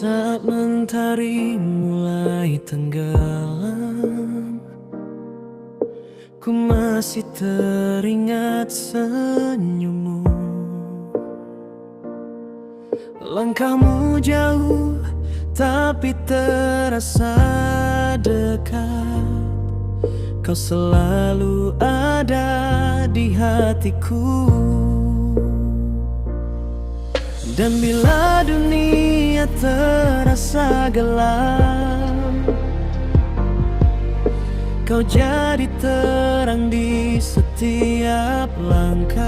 Saat mentari mulai tenggelam, ku masih teringat senyummu. Langkahmu jauh tapi terasa dekat. Kau selalu ada di hatiku. Dan bila dunia terasa gelap, kau jadi terang di setiap langkah.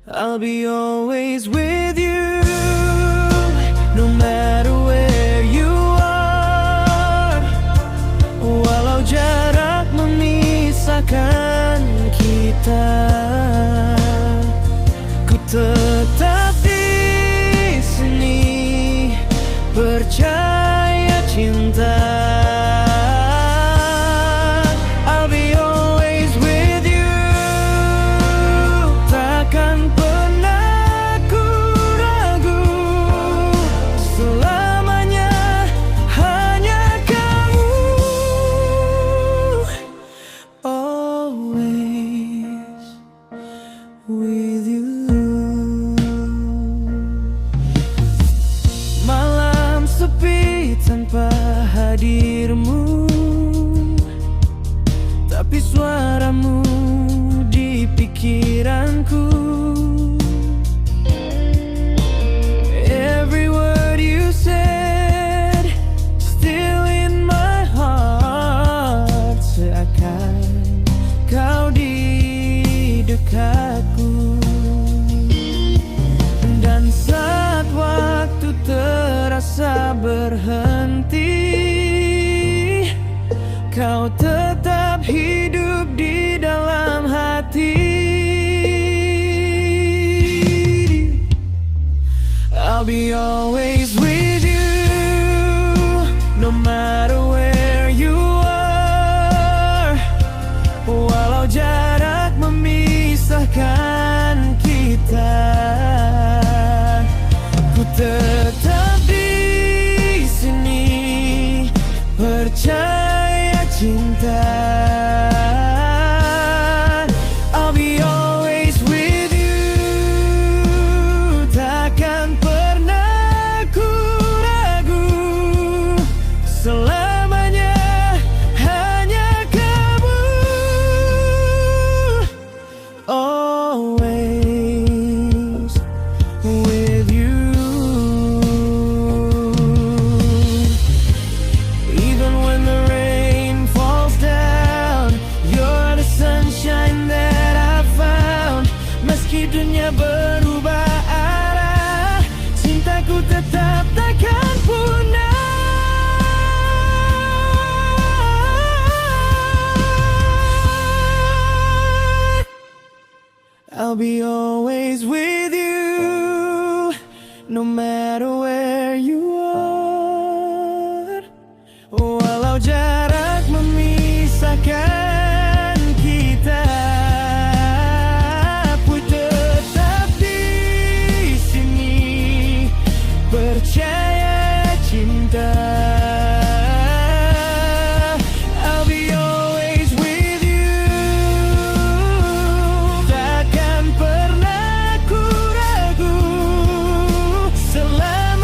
I'll be always with you, no matter where you are. Walau jarak memisahkan kita, ku tetap di sini, percaya cinta. I'll be always with you, takkan pernah ku ragu. Selamanya hanya kamu, always with you. Malam sepi tanpa hadirmu, tapi suaramu di pikiranku. Every word you said still in my heart, seakan kau di dekatku. Dan saat waktu terasa berhenti, kau tetap hidup di dalam hati. I'll be always with you, no matter where you are. Walau jarak memisahkan kita, ku tetap di sini, percaya cinta. I'll be always with you, takkan pernah ku ragu. Selamanya hanya kamu, always with you. Even when the rain falls down, you're the sunshine that I found. Meski dunia berubah arah, cintaku tetap takkan punah. I'll be always with you, no matter where you are. Walau jarak memisahkan kita, ku tetap di sini, percaya cinta. I'll be always with you, takkan pernah ku ragu. Selama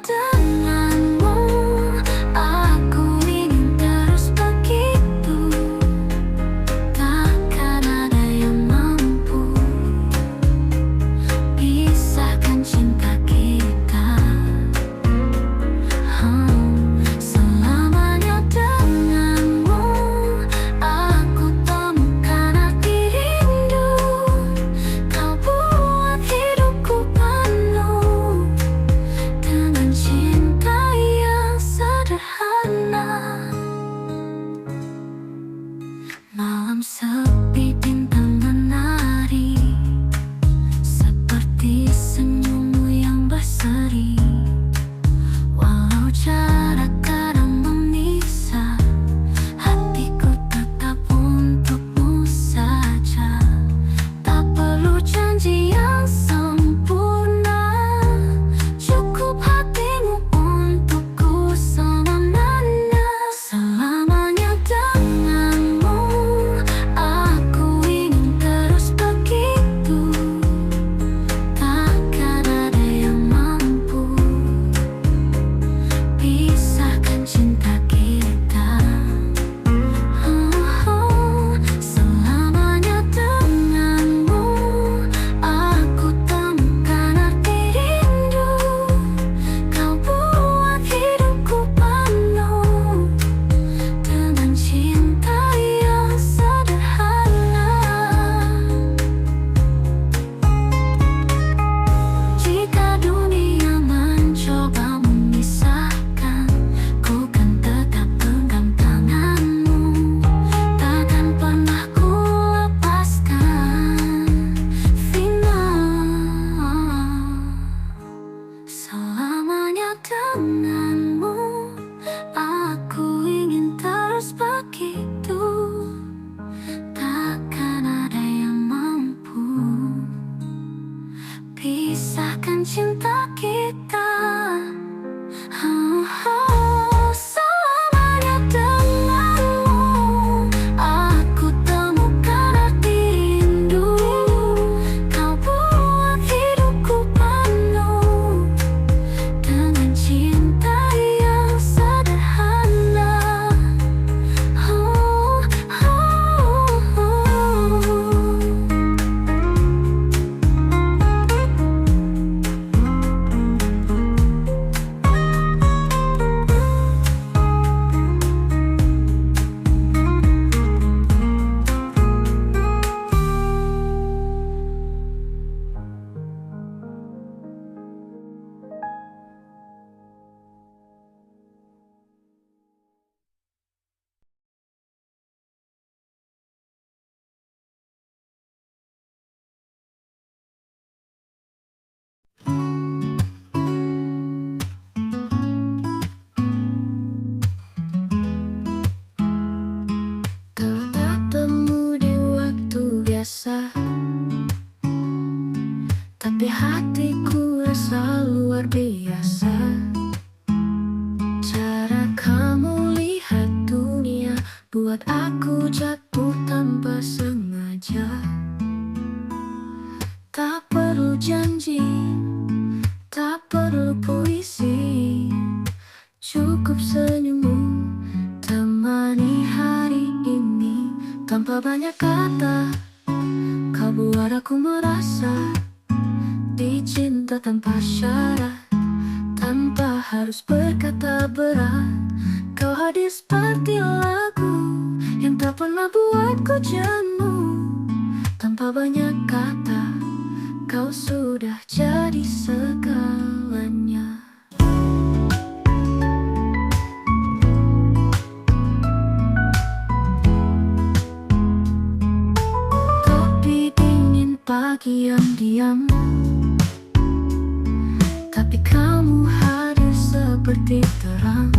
denganmu, aku ingin terus begitu. Takkan ada yang mampu pisahkan cinta kita. Selamanya denganmu, aku temukan arti rindu. Kau buat hidupku penuh dengan cinta yang sederhana. Malam sepi, bintang menari, seperti senyummu yang berseri. Walau jarak kadang memisah, hatiku tetap untukmu saja. Tak perlu janji yang sempurna, cukup hatimu untukku selamanya. Selamanya denganmu, aku ingin terus begitu. Takkan ada yang mampu pisahkan cinta kita. Selamanya denganmu, aku temukan arti rindu. Kau buat hidupku penuh dengan cinta yang sederhana. Jika dunia mencoba memisahkan, ku kan tetap genggam tanganmu. Takkan pernah ku lepaskan. Final. Selamanya denganmu, aku ingin terus begitu. Takkan ada yang mampu pisahkan cinta kita. Selamanya denganmu, aku temukan arti rindu. Kau buat hidupku penuh dengan cinta yang sederhana. Ketemu di waktu biasa, tapi hatiku rasa luar biasa. Cara kamu lihat dunia buat aku jatuh tanpa sengaja. Tak perlu janji, tak perlu puisi, cukup senyummu temani hari ini. Tanpa banyak kata, kau buat aku merasa dicinta tanpa syarat. Tanpa harus berkata berat, kau hadir seperti lagu yang tak pernah buatku jenuh. Tanpa banyak kata, kau sudah jadi segalanya. Topi dingin pagi yang diam, tapi kamu hadir seperti terang.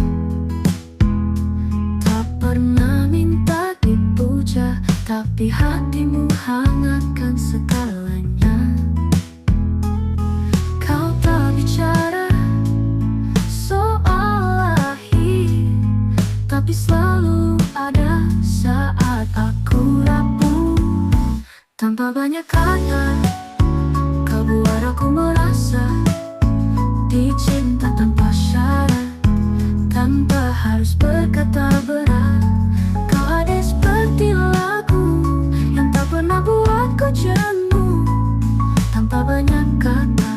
Tak pernah minta dipuja, tapi hatimu hangatkan segalanya. Kau tak bicara soal lahir, tapi selalu ada saat aku rapuh. Tanpa banyak kata, kau buat aku merasa dicinta tanpa syarat. harus berkata berat. Kau ada seperti lagu yang tak pernah buatku jenuh. Tanpa banyak kata,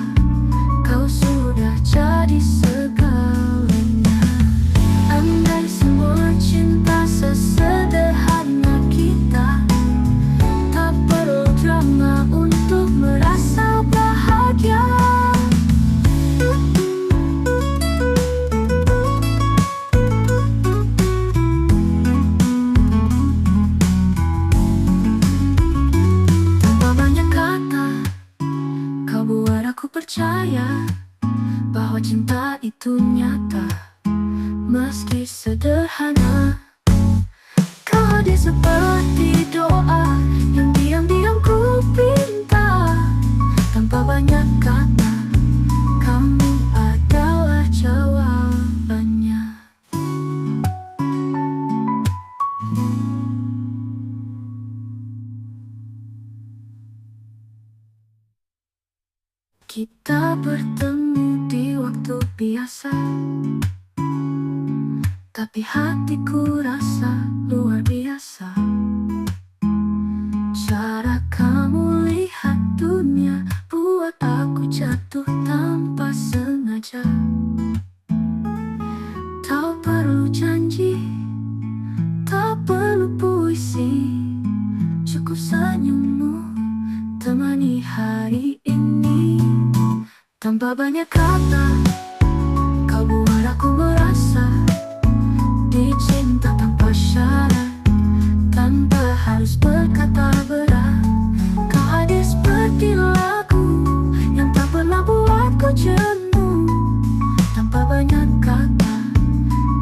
kau sudah jadi segalanya. Andai semua cinta sesederhana kita, tak perlu drama untuk merasa bahagia. Tanpa banyak kata, kau buat aku percaya bahwa cinta itu nyata, meski sederhana. Kau hadir seperti doa yang diam-diam ku pinta. Tanpa banyak kata, kamu adalah jawabannya. Kita bertemu di waktu biasa, tapi hatiku rasa luar biasa. Cara kamu lihat dunia buat aku jatuh tanpa sengaja. Tak perlu janji, tak perlu puisi, cukup senyummu temani hari ini. Tanpa banyak kata, kau buat aku merasa dicinta tanpa syarat, tanpa harus berkata berat. Kau hadir seperti lagu yang tak pernah buatku jenuh. Tanpa banyak kata,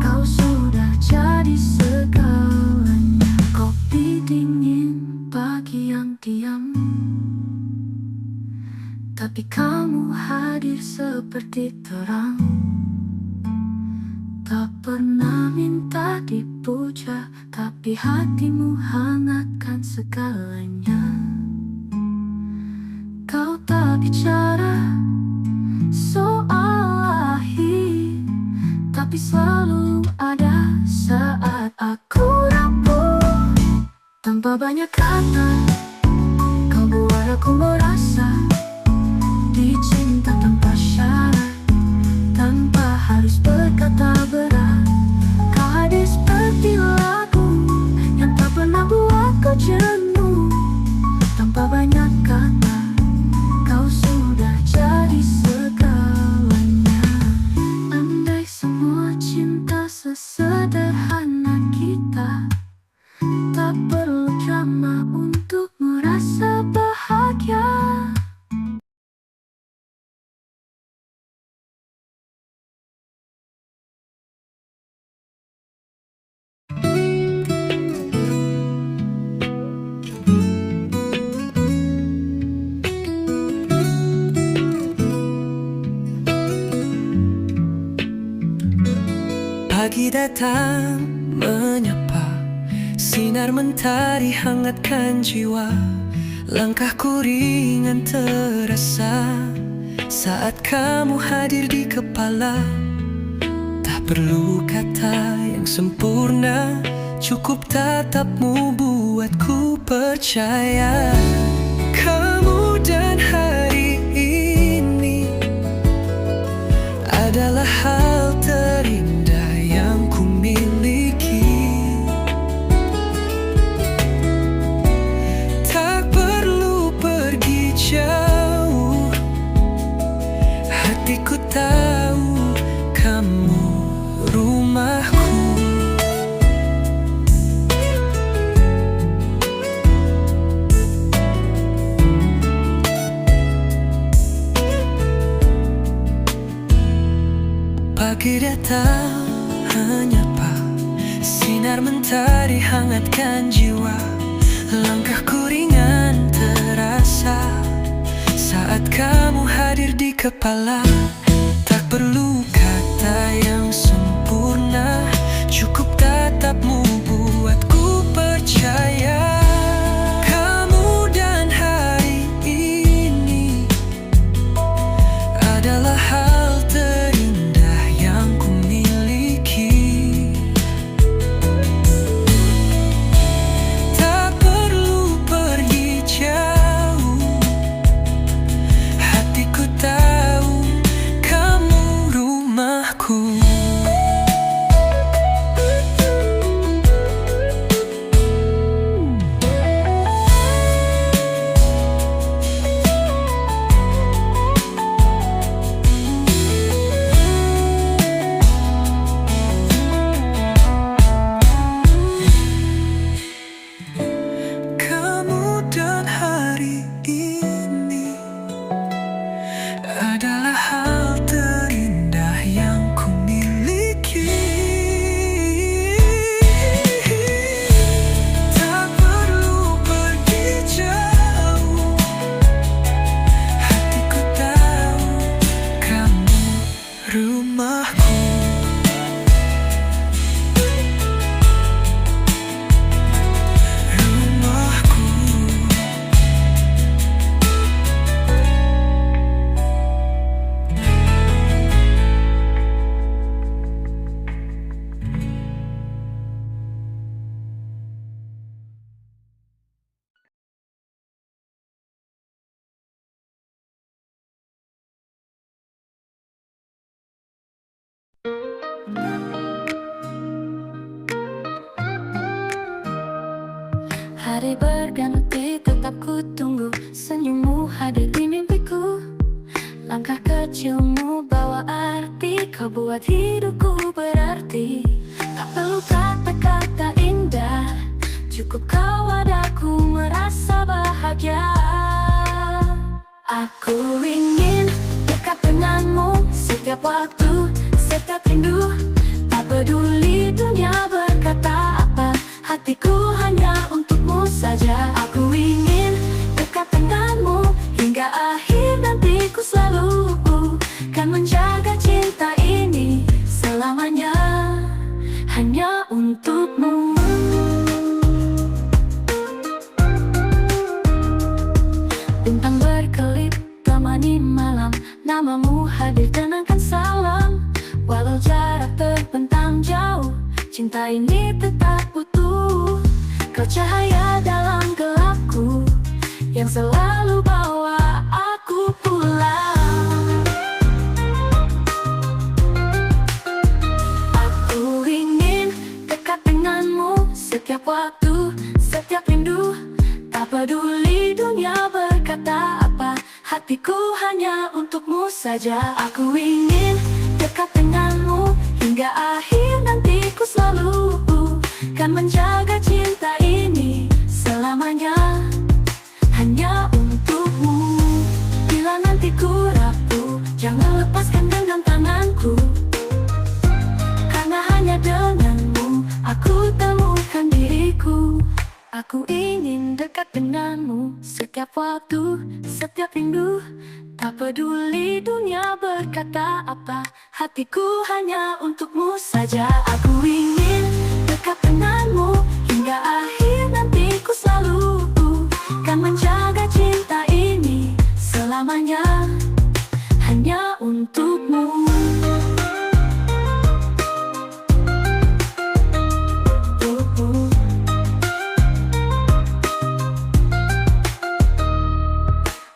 kau sudah jadi segalanya. Kopi dingin, pagi yang diam, tapi kamu hadir seperti terang. Tak pernah minta dipuja, tapi hatimu hangatkan segalanya. Kau tak bicara soal akhir, tapi selalu ada saat aku rapuh. Tanpa banyak kata, kau buat aku merasa dicinta tanpa syarat, tanpa harus berkata berat. Kau hadir seperti lagu yang tak pernah buatku jenuh. Tanpa banyak kata, kau sudah jadi segalanya. Andai semua cinta sesederhana kita, tak perlu drama untuk merasa bahagia. Pagi datang menyapa, sinar mentari hangatkan jiwa. Langkahku ringan terasa saat kamu hadir di kepala. Tak perlu kata yang sempurna, cukup tatapmu buatku percaya. Kamu dan hari ini adalah hal terindah yang ku miliki. Tak perlu pergi jauh, hatiku tahu kamu rumahku. Pagi datang menyapa, sinar mentari hangatkan jiwa. Langkahku ringan terasa saat kamu hadir di kepala. Tak perlu kata yang sempurna, cukup tatapmu buatku percaya. Kamu dan hari ini adalah hal terindah yang ku miliki. rumahku. Kemudian hari ini adalah hal terindah yang ku miliki. Tak perlu pergi jauh, hatiku tahu kamu rumahku. Hari berganti tetap ku tunggu senyummu hadir di mimpiku. Langkah kecilmu bawa arti, kau buat hidupku berarti. Tak perlu kata-kata indah, cukup kau adaku merasa bahagia. Aku ingin dekat denganmu setiap waktu, setiap rindu. Tak peduli dunia berkata apa, hatiku hanya untukmu saja. Aku ingin dekat denganmu hingga akhir nantiku, selalu kan menjaga cinta ini selamanya hanya untukmu. Bintang berkelip temani malam, namamu hadir tenangkan salam. Walau jarak terbentang jauh, cinta ini tetap utuh. Kau cahaya dalam gelapku yang selalu bawa aku pulang. Aku ingin dekat denganmu setiap waktu, setiap rindu. Tak peduli dunia berkata apa, hatiku hanya untukmu saja. Aku ingin dekat denganmu hingga akhir nantiku, selalu kan menjaga cinta ini selamanya hanya untukmu. Bila nanti ku rapuh, jangan lepaskan genggam tanganku, karena hanya denganmu aku temukan diriku. Aku ingin dekat denganmu setiap waktu, setiap rindu. Tak peduli dunia berkata apa, hatiku hanya untukmu saja. Aku ingin dekat denganmu hingga akhir nantiku, selalu kan menjaga cinta ini selamanya hanya untukmu.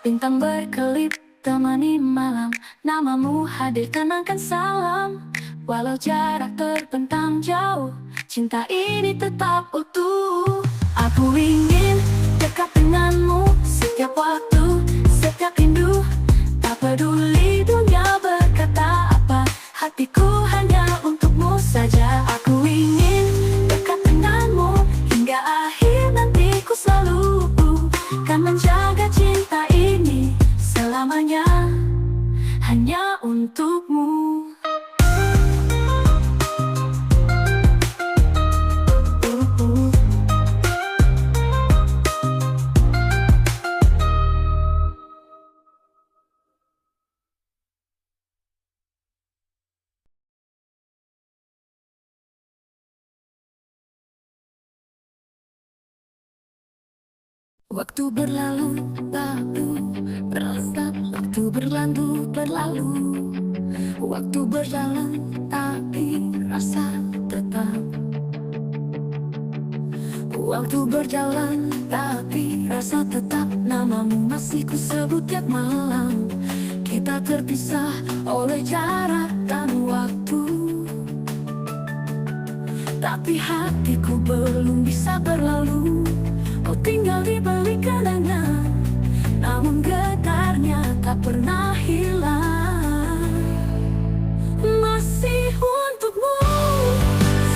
Bintang berkelip temani malam, namamu hadir tenangkan salam. Walau jarak terbentang jauh, cinta ini tetap utuh. Aku ingin dekat denganmu setiap waktu, setiap rindu. Tak peduli dunia berkata apa, hatiku hanya untukmu saja. Aku ingin dekat denganmu hingga akhir nantiku, selalu kan menjaga cinta ini selamanya hanya untukmu. Waktu berlalu, waktu berlalu, berlalu. Waktu berjalan, tapi rasa tetap. Waktu berjalan, tapi rasa tetap. Namamu masih ku sebut tiap malam. Kita terpisah oleh jarak dan waktu. Tapi hatiku belum bisa berlalu. Kau tinggal di balik kenangan, namun getarnya tak pernah hilang. Masih untukmu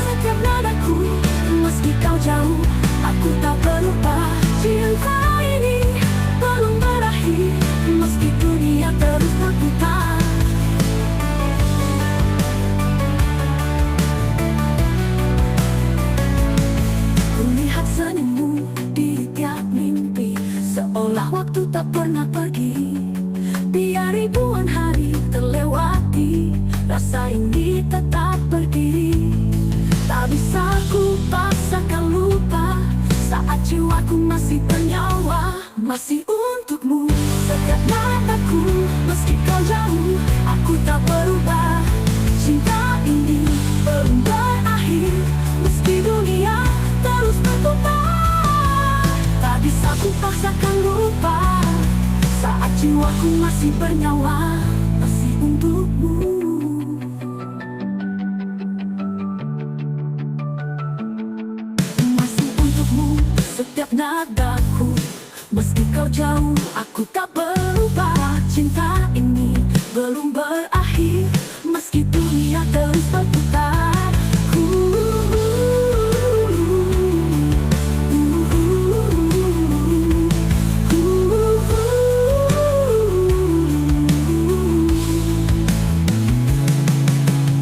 setiap nadaku, meski kau jauh, aku tak berubah. Cinta ini belum berakhir, meski dunia terus berputar. Kulihat senyummu di tiap mimpi, seolah waktu tak pernah pergi. Biar ribuan hari terlewati, rasa ini tetap berdiri. Tak bisa ku paksakan lupa, saat jiwaku masih bernyawa. Masih untukmu setiap mataku, meski kau jauh, aku tak berubah. Cinta ini belum berakhir, meski dunia terus berputar. Tak bisa ku paksakan lupa, saat jiwaku masih bernyawa. Masih untukmu. Masih untukmu setiap nadaku, meski kau jauh, aku tak berubah. Cinta ini belum berakhir, meski dunia terus berputar.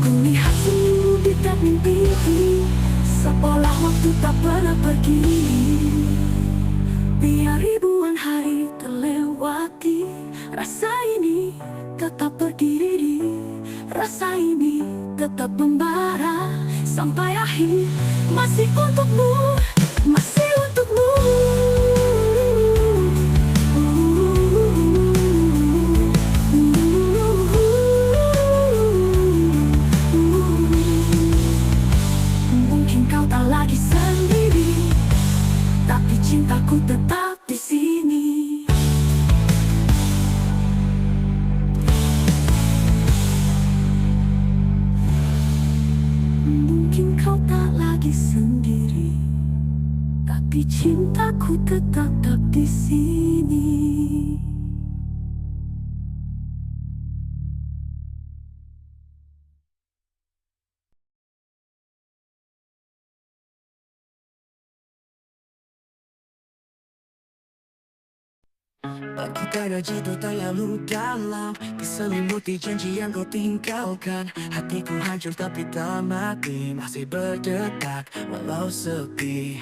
Kulihat senyum di tiap mimpi, seolah waktu tak pernah pergi. Biar ribuan hari terlewati, rasa ini tetap berdiri. Rasa ini tetap membara sampai akhir. Masih untukmu, masih untukmu. Mungkin kau tak lagi sendiri, tapi cintaku tetap di sini. Mungkin kau tak lagi sendiri, tapi cintaku tetap di sini. Aku tak jatuh terlalu dalam, diselimuti janji yang kau tinggalkan. Hatiku hancur tapi tak mati, masih berdetak walau sepi.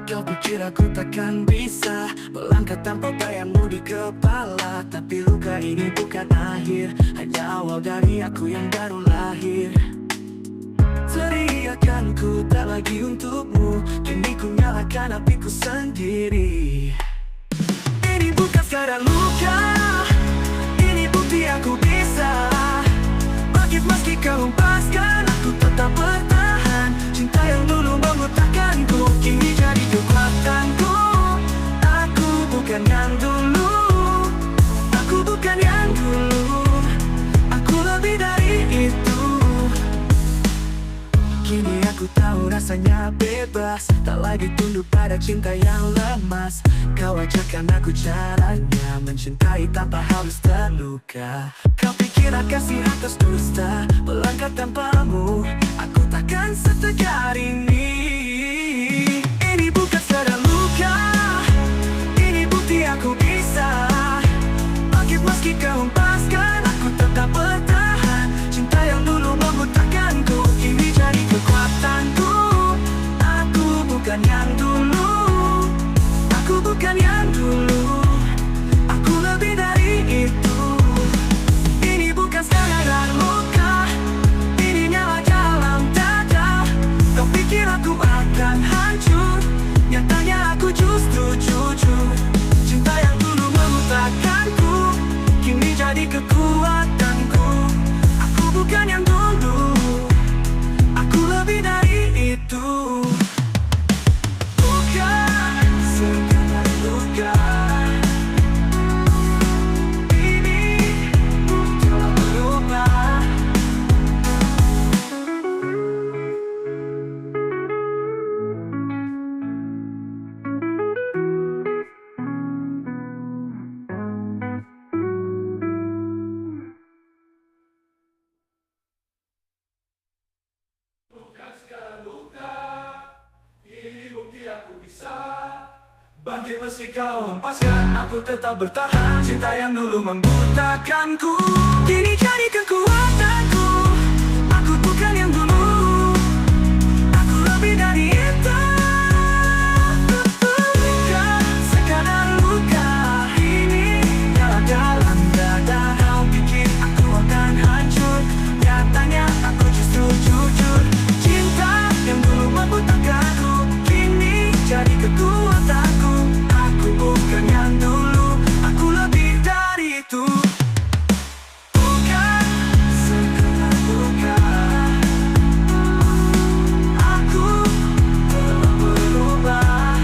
Kau pikir aku takkan bisa melangkah tanpa bayangmu di kepala. Tapi luka ini bukan akhir, hanya awal dari aku yang baru lahir. Teriakan ku tak lagi untukmu, kini ku nyalakan apiku sendiri. Ini bukan sekadar luka, ini bukti aku bisa bangkit meski kau hempaskan. Aku tetap bertahan, cinta yang dulu mengutahkanku kini jadi kekuatanku. Aku bukan yang dulu, aku bukan yang dulu, aku lebih dari itu. Kini aku tahu rasanya bebas, tak lagi tunduk pada cinta yang lemas. Kau ajarkan aku caranya mencintai tanpa harus terluka. Kau pikir kasih atas dusta, melangkah tanpamu aku takkan setegar ini. Ini bukan sekadar luka, ini bukti aku bisa bangkit meski kau hempaskan. Aku tetap bertahan, cinta yang dulu mengutahkanku kini jadi kekuatanku. Aku bukan yang dulu, aku bukan yang dulu, aku lebih dari itu. Ini bukan sekadar luka, ini Bangkit meski kau hempaskan, aku tetap bertahan. Cinta yang dulu membutakanku kini jadi kekuatanku. Aku bukan yang dulu, aku lebih dari itu. Luka, sekadar luka ini dalam dalam dada. Kau pikir aku akan hancur, nyatanya aku justru jujur. Cinta yang dulu membutakanku kini jadi kekuatanku. Aku bukan yang dulu, aku lebih dari itu. Bukan sekedar luka, aku telah berubah.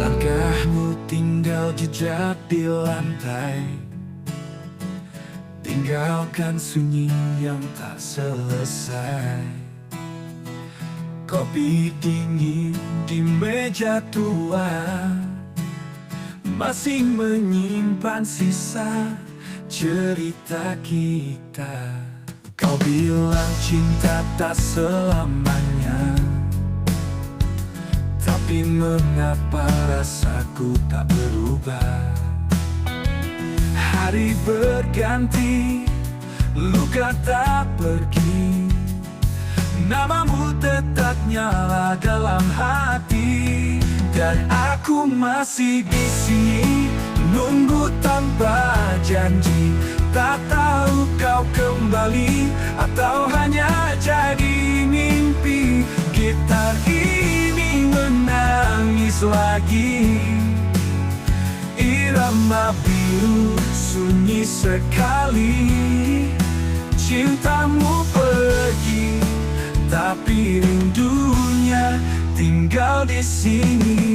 Langkahmu tinggal jejak di lantai, tinggalkan sunyi yang tak selesai. Kopi dingin di meja tua masih menyimpan sisa cerita kita. Kau bilang cinta tak selamanya, tapi mengapa rasaku tak berubah? Hari berganti, luka tak pergi, namamu tetap nyala dalam hati. Dan aku masih di sini, nunggu tanpa janji. Tak tahu kau kembali atau hanya jadi mimpi. Gitar ini menangis lagi, irama biru sunyi sekali. Cintamu pergi, tapi rindunya tinggal di sini.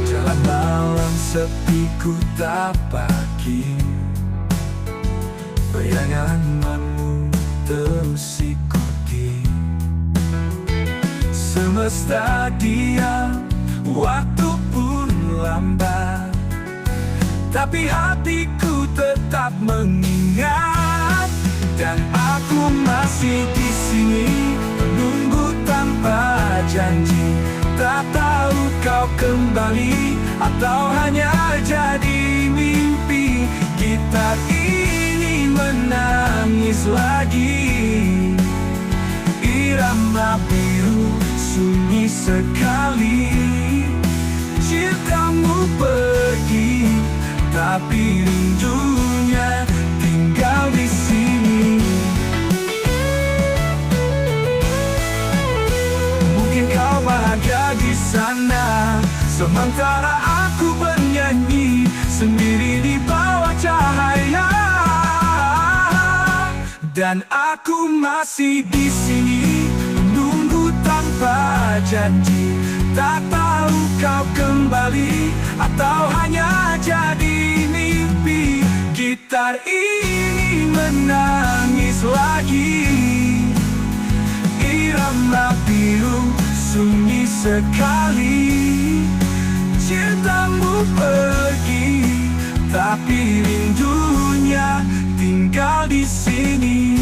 Jalan malam sepi ku tapaki, bayanganmu terus ikuti. Semesta diam, waktu pun lambat, tapi hatiku tetap mengingat. Dan aku masih di sini, menunggu tanpa janji. Tak tahu kau kembali atau hanya jadi mimpi. Gitar ini menangis lagi, irama biru sunyi sekali. Cintamu pergi, tapi rindunya tinggal di sini. Mungkin kau bahagia di sana, sementara aku bernyanyi sendiri di bawah cahaya. Dan aku masih di sini, menunggu tanpa janji. Tak tahu kau kembali atau hanya jadi mimpi. Gitar ini menangis lagi, irama biru sunyi sekali. Cintamu pergi, tapi rindunya tinggal di sini.